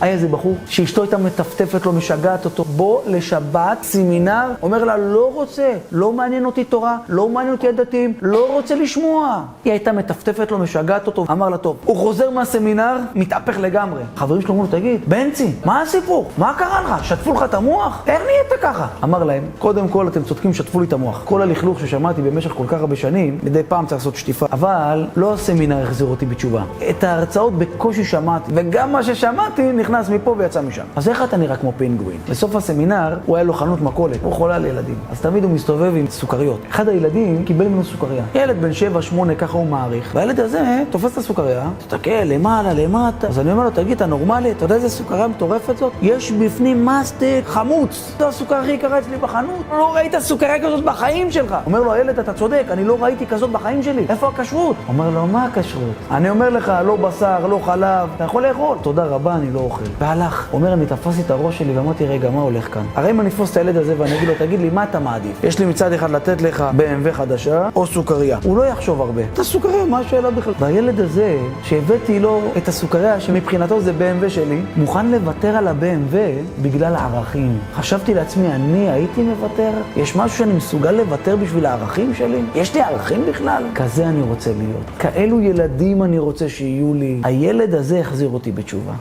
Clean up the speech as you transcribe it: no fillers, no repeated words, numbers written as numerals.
היה איזה בחור שאשתו הייתה מטפטפת לו, משגעת אותו, בוא לשבת, סמינר, אומר לה לא רוצה, לא מעניין אותי תורה, לא מעניין אותי הדתיים, לא רוצה לשמוע. היא הייתה מטפטפת לו, משגעת אותו, אמר לה טוב. הוא חוזר מהסמינר, מתהפך לגמרי. חברים שלו אמרו לו, תגיד, בנצי, מה הסיפור? מה קרה לך? שטפו לך את המוח? איך נהיית ככה? אמר להם, קודם כל אתם צודקים, שטפו לי את המוח. כל הלכלוך ששמעתי במשך כל כך הרבה שנים, מדי פעם צריך לעשות שטיפה. אבל לא הסמינר החזיר אותי בתשובה. את ההרצאות בקושי שמעתי, וגם מה ששמעתי נכנס מפה ויצא משם. אז איך אתה נראה כמו פינגווין? בסוף הסמינר הוא היה לו חנות מכולת, הוא חולה לילדים. אז תמיד הוא מסתובב עם סוכריות. אחד הילדים קיבל ממנו סוכריה. ילד בן 7-8, ככה הוא מעריך. והילד הזה תופס את הסוכריה, תסתכל למעלה, למטה. אז אני אומר לו, תגיד, אתה נורמלי? אתה יודע איזה סוכריה מטורפת זאת? יש בפנים מסטיק חמוץ. זו הסוכריה הכי יקרה אצלי בחנות. לא ראית סוכריה כזאת בחיים שלך. אומר לו, הילד, אתה צודק, אני לא ראיתי כזאת בחיים שלי. איפה הכשרות? אומר לו, מה הכשרות? אני אומר לך, לא בשר, לא חלב. אתה יכול לאכול. תודה רבה, אני לא אוכל. והלך. אומר, אני תפסתי את הראש שלי ואמרתי, רגע, מה הולך כאן? הרי אם אני אפוס את הילד הזה ואני אגיד לו, תגיד לי, מה אתה מעדיף? יש לי מצד אחד לתת לך BMW חדשה או סוכריה. הוא לא יחשוב הרבה. את הסוכריה, מה השאלה בכלל? והילד הזה, שהבאתי לו את הסוכריה, שמבחינתו זה BMW שלי, מוכן לוותר על ה-BMW בגלל הערכים. חשבתי לעצמי, אני הייתי מוותר? יש משהו שאני מסוגל לוותר בשביל הערכים שלי? יש לי ערכים בכלל? כזה אני רוצה להיות. כאלו ילדים אני רוצה שיהיו לי. הילד הזה יחזיר אותי בתשובה.